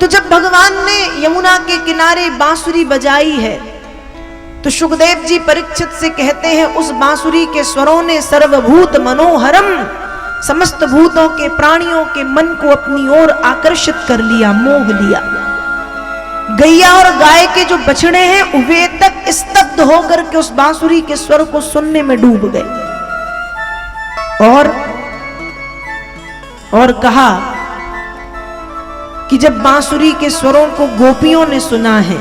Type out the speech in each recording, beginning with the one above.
तो जब भगवान ने यमुना के किनारे बांसुरी बजाई है तो सुखदेव जी परीक्षित से कहते हैं उस बांसुरी के स्वरों ने सर्वभूत मनोहरम, समस्त भूतों के प्राणियों के मन को अपनी ओर आकर्षित कर लिया, मोह लिया। गैया और गाय के जो बछड़े हैं वे तक स्तब्ध होकर के उस बांसुरी के स्वर को सुनने में डूब गए। और कहा कि जब बांसुरी के स्वरों को गोपियों ने सुना है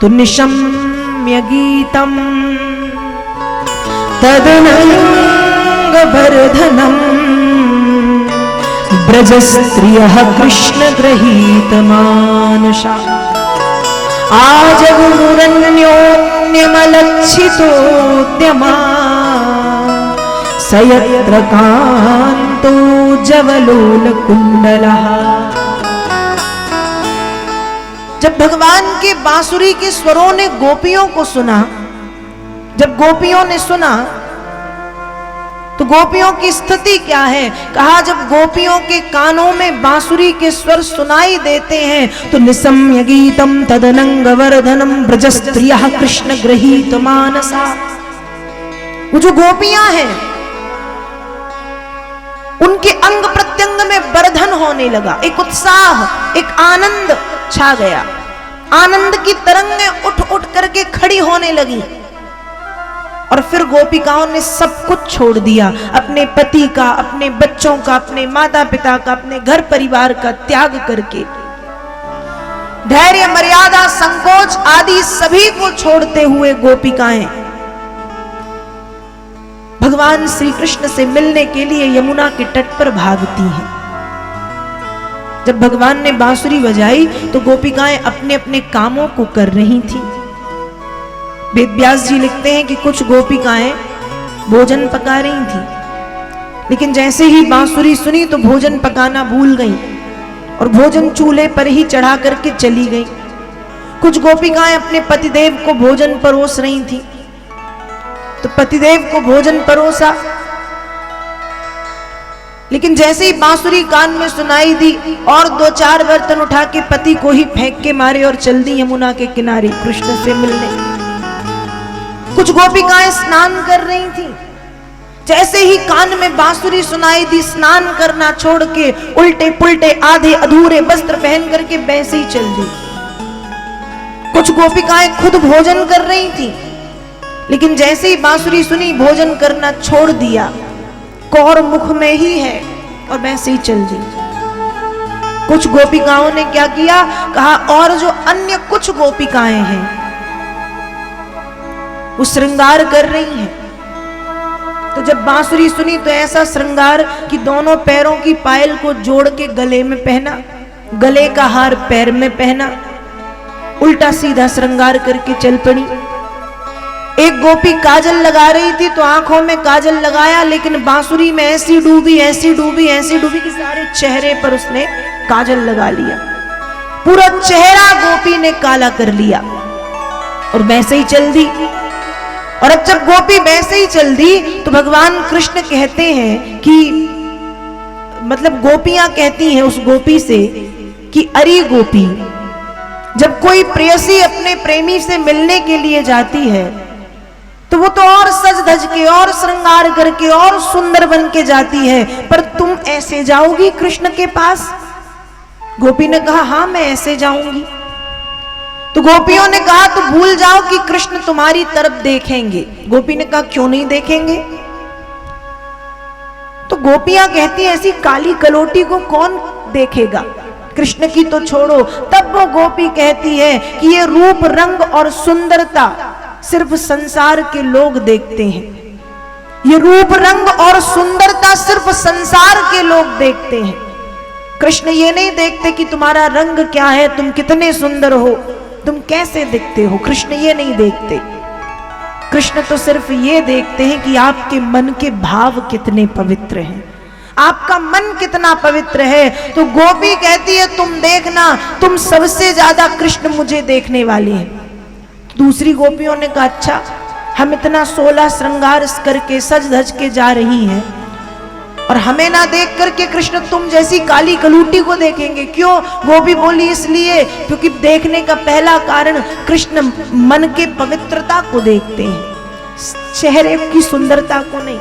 तो निशम्य गीतम तदनंग वर्धनम ब्रज स्त्रियः कृष्ण गृहीत मानसा आजगुरन्योन्यमलक्षितोद्यमा सयत्र कांतो जवलोल कुंडलः। जब भगवान के बांसुरी के स्वरों ने गोपियों को सुना, जब गोपियों ने सुना तो गोपियों की स्थिति क्या है? कहा जब गोपियों के कानों में बांसुरी के स्वर सुनाई देते हैं तो निशम्य गीतम तदनंग वर्धनम ब्रज स्त्रियः कृष्ण गृहीत मानसा। वो जो गोपियां हैं उनके अंग प्रत्यंग में वर्धन होने लगा, एक उत्साह, एक आनंद छा गया। आनंद की तरंगें उठ उठ करके खड़ी होने लगी और फिर गोपिकाओं ने सब कुछ छोड़ दिया, अपने पति का, अपने बच्चों का, अपने माता पिता का, अपने घर परिवार का त्याग करके धैर्य, मर्यादा, संकोच आदि सभी को छोड़ते हुए गोपिकाएं भगवान श्री कृष्ण से मिलने के लिए यमुना के तट पर भागती हैं। जब भगवान ने बांसुरी बजाई तो गोपिकाएं अपने अपने कामों को कर रही थी। वेद व्यास जी लिखते हैं कि कुछ गोपिकाएं भोजन पका रही थी, लेकिन जैसे ही बांसुरी सुनी तो भोजन पकाना भूल गई और भोजन चूल्हे पर ही चढ़ा करके चली गई। कुछ गोपिकाएं अपने पतिदेव को भोजन परोस रही थी, तो पतिदेव को भोजन परोसा, लेकिन जैसे ही बांसुरी कान में सुनाई दी और दो चार बर्तन उठा के पति को ही फेंक के मारे और चल दी यमुना के किनारे कृष्ण से मिलने। कुछ गोपिकाएं स्नान कर रही थी, जैसे ही कान में बांसुरी सुनाई दी स्नान करना छोड़ के उल्टे पुल्टे आधे अधूरे वस्त्र पहन करके वैसे ही चल दी। कुछ गोपिकाएं खुद भोजन कर रही थी, लेकिन जैसे ही बांसुरी सुनी भोजन करना छोड़ दिया, कौर मुख में ही है और वैसे ही चल दी। कुछ गोपिकाओं ने क्या किया? कहा और जो अन्य कुछ गोपिकाएं हैं वो श्रृंगार कर रही हैं। तो जब बांसुरी सुनी तो ऐसा श्रृंगार कि दोनों पैरों की पायल को जोड़ के गले में पहना, गले का हार पैर में पहना, उल्टा सीधा श्रृंगार करके चल पड़ी। एक गोपी काजल लगा रही थी तो आंखों में काजल लगाया, लेकिन बांसुरी में ऐसी डूबी, ऐसी डूबी, ऐसी डूबी कि सारे चेहरे पर उसने काजल लगा लिया। पूरा चेहरा गोपी ने काला कर लिया और वैसे ही चल दी। और अब जब गोपी वैसे ही चल दी तो भगवान कृष्ण कहते हैं कि मतलब गोपियां कहती हैं उस गोपी से कि अरे गोपी, जब कोई प्रेयसी अपने प्रेमी से मिलने के लिए जाती है तो वो तो और सज धज के और श्रृंगार करके और सुंदर बन के जाती है, पर तुम ऐसे जाओगी कृष्ण के पास? गोपी ने कहा हाँ मैं ऐसे जाऊंगी। तो गोपियों ने कहा तो भूल जाओ कि कृष्ण तुम्हारी तरफ देखेंगे। गोपी ने कहा क्यों नहीं देखेंगे? तो गोपियां कहती हैं ऐसी काली कलोटी को कौन देखेगा, कृष्ण की तो छोड़ो। तब वो गोपी कहती है कि ये रूप, रंग और सुंदरता सिर्फ संसार के लोग देखते हैं। ये रूप, रंग और सुंदरता सिर्फ संसार के लोग देखते हैं। कृष्ण ये नहीं देखते कि तुम्हारा रंग क्या है, तुम कितने सुंदर हो, तुम कैसे दिखते हो। कृष्ण ये नहीं देखते। कृष्ण तो सिर्फ ये देखते हैं कि आपके मन के भाव कितने पवित्र हैं, आपका मन कितना पवित्र है। तो गोपी कहती है तुम देखना, तुम सबसे ज्यादा कृष्ण मुझे देखने वाले हैं। दूसरी गोपियों ने कहा अच्छा, हम इतना 16 श्रृंगार करके सज धज के जा रही हैं और हमें ना देख करके कृष्ण तुम जैसी काली कलूटी को देखेंगे। क्यों? गोपी बोली इसलिए क्योंकि देखने का पहला कारण कृष्ण मन के पवित्रता को देखते हैं, चेहरे की सुंदरता को नहीं,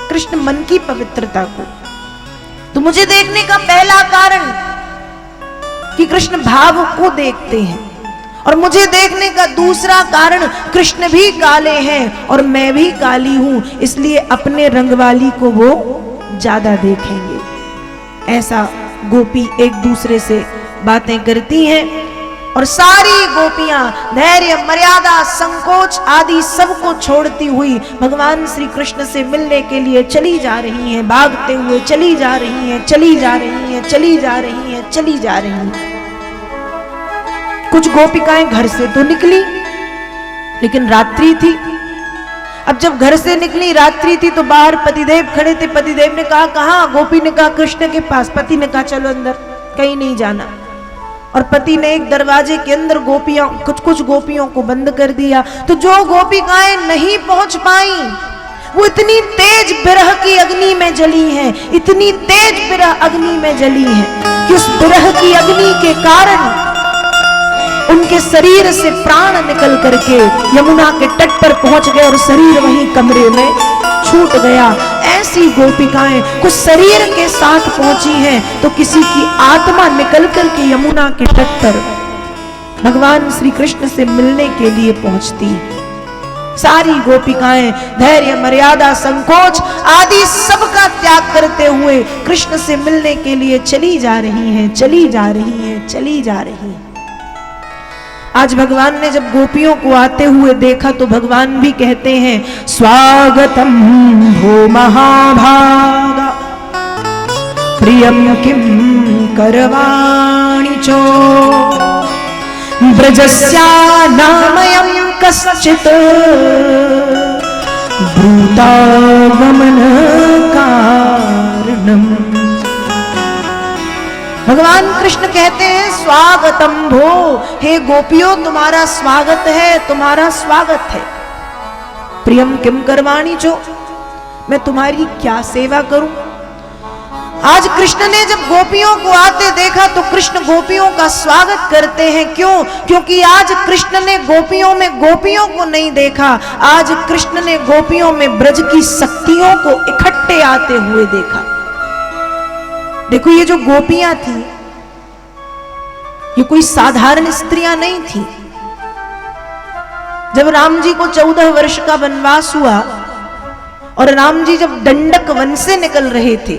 कृष्ण मन की पवित्रता को। तो मुझे देखने का पहला कारण कि कृष्ण भाव को देखते हैं, और मुझे देखने का दूसरा कारण कृष्ण भी काले हैं और मैं भी काली हूं, इसलिए अपने रंग वाली को वो ज्यादा देखेंगे। ऐसा गोपी एक दूसरे से बातें करती हैं, और सारी गोपियां धैर्य, मर्यादा, संकोच आदि सबको छोड़ती हुई भगवान श्री कृष्ण से मिलने के लिए चली जा रही हैं, भागते हुए चली जा रही हैं, चली जा रही हैं, चली जा रही हैं, चली जा रही हैं। कुछ गोपिकाएं घर से तो निकली, लेकिन रात्रि थी। अब जब घर से निकली, रात्रि थी, तो बाहर पतिदेव खड़े थे। पतिदेव ने कहा कहाँ? गोपी ने कहा कृष्ण के पास। पति ने कहा चलो अंदर, कहीं नहीं जाना। और पति ने एक दरवाजे के अंदर कुछ गोपियों को बंद कर दिया। तो जो गोपिकाएं नहीं पहुंच पाई, वो इतनी तेज विरह की अग्नि में जली हैं, इतनी तेज विरह अग्नि में जली हैं कि उस विरह की अग्नि के कारण उनके शरीर से प्राण निकल करके यमुना के तट पर पहुंच गए और शरीर वहीं कमरे में छूट गया। ऐसी गोपिकाएं कुछ शरीर के साथ पहुंची हैं, तो किसी की आत्मा निकल करके यमुना के तट पर भगवान श्री कृष्ण से मिलने के लिए पहुंचती है। सारी गोपिकाएं धैर्य, मर्यादा, संकोच आदि सबका त्याग करते हुए कृष्ण से मिलने के लिए चली जा रही हैं, चली जा रही हैं, चली जा रही हैं। आज भगवान ने जब गोपियों को आते हुए देखा तो भगवान भी कहते हैं स्वागतम भो महाभागा प्रियम किम करवाणि चो ब्रजस्या नामयं कश्चित् भूतागमन कारणम। भगवान कृष्ण कहते हैं स्वागतम भो, हे गोपियों तुम्हारा स्वागत है, तुम्हारा स्वागत है। प्रियम किम करवाणी चो, मैं तुम्हारी क्या सेवा करूं। आज कृष्ण ने जब गोपियों को आते देखा तो कृष्ण गोपियों का स्वागत करते हैं। क्यों? क्योंकि आज कृष्ण ने गोपियों में गोपियों को नहीं देखा, आज कृष्ण ने गोपियों में ब्रज की शक्तियों को इकट्ठे आते हुए देखा। देखो ये जो गोपियां थी, ये कोई साधारण स्त्रियां नहीं थी। जब राम जी को 14 वर्ष का वनवास हुआ और राम जी जब दंडक वन से निकल रहे थे,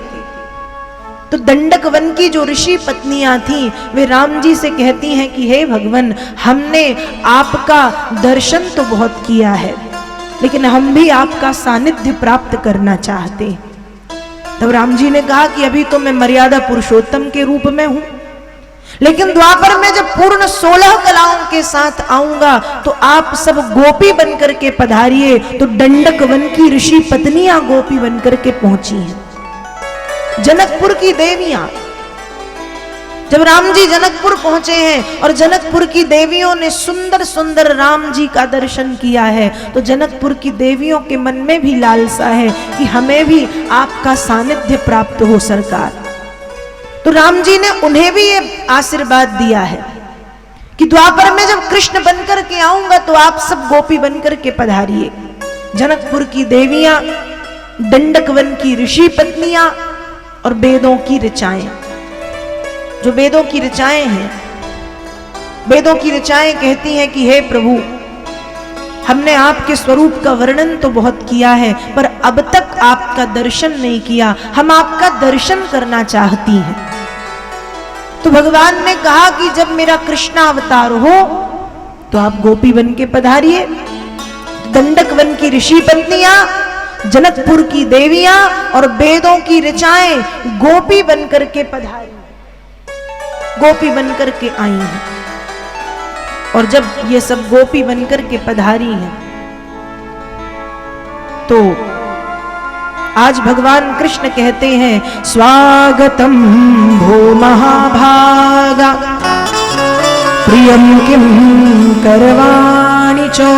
तो दंडक वन की जो ऋषि पत्नियां थीं, वे राम जी से कहती हैं कि हे भगवान, हमने आपका दर्शन तो बहुत किया है, लेकिन हम भी आपका सानिध्य प्राप्त करना चाहते हैं। तब राम जी ने कहा कि अभी तो मैं मर्यादा पुरुषोत्तम के रूप में हूं, लेकिन द्वापर में जब पूर्ण 16 कलाओं के साथ आऊंगा तो आप सब गोपी बनकर के पधारिए। तो दंडक वन की ऋषि पत्नियां गोपी बनकर के पहुंची हैं। जनकपुर की देवियां, जब राम जी जनकपुर पहुंचे हैं और जनकपुर की देवियों ने सुंदर सुंदर राम जी का दर्शन किया है, तो जनकपुर की देवियों के मन में भी लालसा है कि हमें भी आपका सानिध्य प्राप्त हो सरकार। तो राम जी ने उन्हें भी ये आशीर्वाद दिया है कि द्वापर में जब कृष्ण बनकर के आऊंगा तो आप सब गोपी बनकर के पधारिए। जनकपुर की देवियां, दंडक वन की ऋषि पत्नियां और वेदों की ऋचाएं, जो वेदों की ऋचाएं हैं, वेदों की ऋचाएं कहती हैं कि हे प्रभु, हमने आपके स्वरूप का वर्णन तो बहुत किया है, पर अब तक आपका दर्शन नहीं किया, हम आपका दर्शन करना चाहती हैं। तो भगवान ने कहा कि जब मेरा कृष्णावतार हो तो आप गोपी बन के पधारिए। दंडक वन की ऋषि पत्नियां, जनकपुर की देवियां और वेदों की ऋचाएं गोपी बनकर के पधारी, गोपी बनकर के आई हैं। और जब ये सब गोपी बनकर के पधारी हैं तो आज भगवान कृष्ण कहते हैं स्वागतम भो महाभागा प्रियम किम करवाणि चो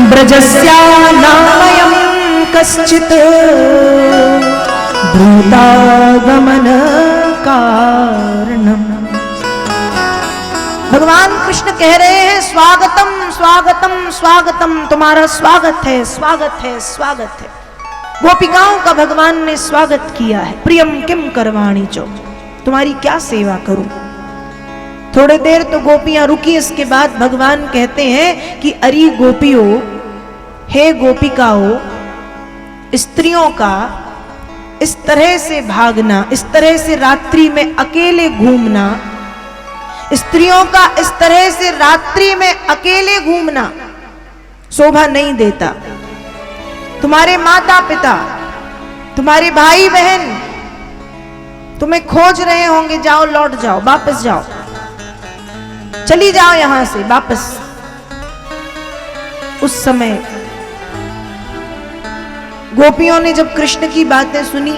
ब्रजस्या नामयं कश्चित द्रुतागमन कारणम। भगवान कृष्ण कह रहे हैं स्वागतम स्वागतम स्वागतम, तुम्हारा स्वागत है स्वागत है स्वागत है। गोपिकाओं का भगवान ने स्वागत किया है। प्रियम किम करवाणी चो, तुम्हारी क्या सेवा करूं। थोड़ी देर तो गोपियां रुकी, इसके बाद भगवान कहते हैं कि अरे गोपियों, हे गोपिकाओं, स्त्रियों का इस तरह से भागना, इस तरह से रात्रि में अकेले घूमना, स्त्रियों का इस तरह से रात्रि में अकेले घूमना शोभा नहीं देता। तुम्हारे माता पिता, तुम्हारे भाई बहन तुम्हें खोज रहे होंगे, जाओ लौट जाओ, वापस जाओ, चली जाओ यहां से वापस। उस समय गोपियों ने जब कृष्ण की बातें सुनी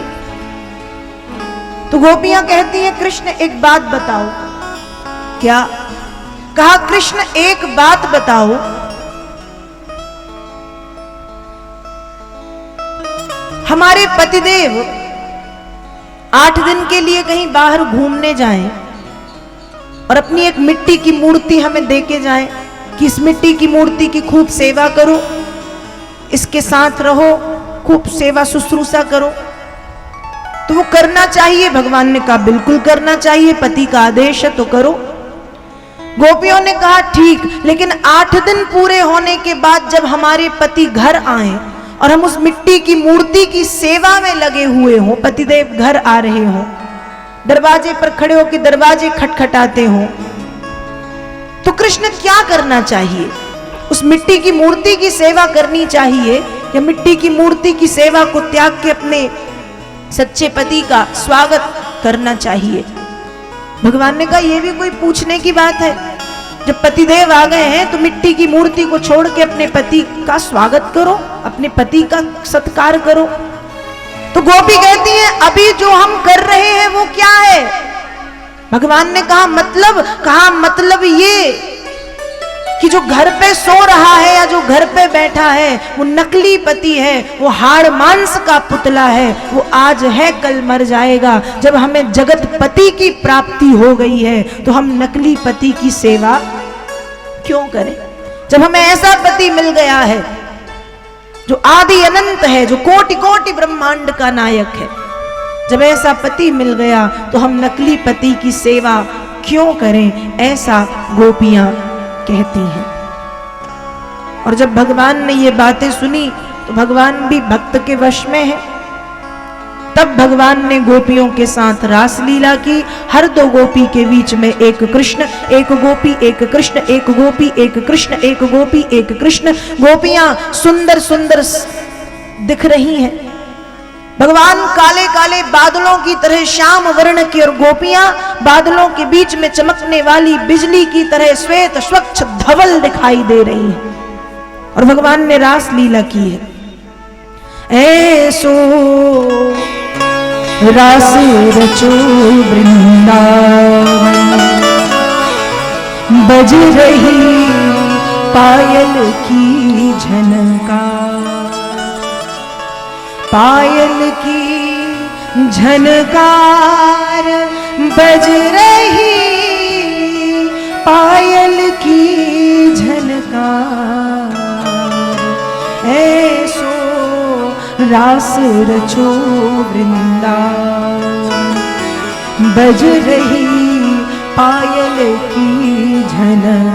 तो गोपियां कहती हैं कृष्ण एक बात बताओ। क्या कहा? कृष्ण एक बात बताओ, हमारे पतिदेव 8 दिन के लिए कहीं बाहर घूमने जाएं और अपनी एक मिट्टी की मूर्ति हमें देके जाएं कि इस मिट्टी की मूर्ति की खूब सेवा करो, इसके साथ रहो, खूब सेवा शुश्रूषा करो। तो वो करना चाहिए। भगवान ने कहा बिल्कुल करना चाहिए, पति का आदेश है तो करो। गोपियों ने कहा ठीक, लेकिन 8 दिन पूरे होने के बाद जब हमारे पति घर आए और हम उस मिट्टी की मूर्ति की सेवा में लगे हुए हों, पतिदेव घर आ रहे हों, दरवाजे पर खड़े होकर दरवाजे खटखटाते हों, तो कृष्ण क्या करना चाहिए? उस मिट्टी की मूर्ति की सेवा करनी चाहिए या मिट्टी की मूर्ति की सेवा को त्याग के अपने सच्चे पति का स्वागत करना चाहिए? भगवान ने कहा यह भी कोई पूछने की बात है? जब पतिदेव आ गए हैं तो मिट्टी की मूर्ति को छोड़ के अपने पति का स्वागत करो, अपने पति का सत्कार करो। तो गोपी कहती है अभी जो हम कर रहे हैं वो क्या है? भगवान ने कहा मतलब ये कि जो घर पे सो रहा है या जो घर पे बैठा है वो नकली पति है, वो हाड़ मांस का पुतला है, वो आज है कल मर जाएगा। जब हमें जगत पति की प्राप्ति हो गई है तो हम नकली पति की सेवा क्यों करें? जब हमें ऐसा पति मिल गया है जो आदि अनंत है, जो कोटि कोटि ब्रह्मांड का नायक है, जब ऐसा पति मिल गया तो हम नकली पति की सेवा क्यों करें? ऐसा गोपियां कहती हैं। और जब भगवान ने ये बातें सुनी तो भगवान भी भक्त के वश में है। तब भगवान ने गोपियों के साथ रास लीला की। हर 2 गोपी के बीच में एक कृष्ण, एक गोपी, एक कृष्ण, एक गोपी, एक कृष्ण, एक गोपी, एक कृष्ण। गोपियां सुंदर सुंदर दिख रही हैं। भगवान काले काले बादलों की तरह श्याम वर्ण की और गोपियां बादलों के बीच में चमकने वाली बिजली की तरह श्वेत स्वच्छ धवल दिखाई दे रही हैं। और भगवान ने रास लीला की है। ऐसो रास रचो वृंदावन, बज रही पायल की झनकार, पायल की झनकार बज रही, पायल की झनकार। ऐसो रास रचो वृंदावन, बज रही पायल की झनकार।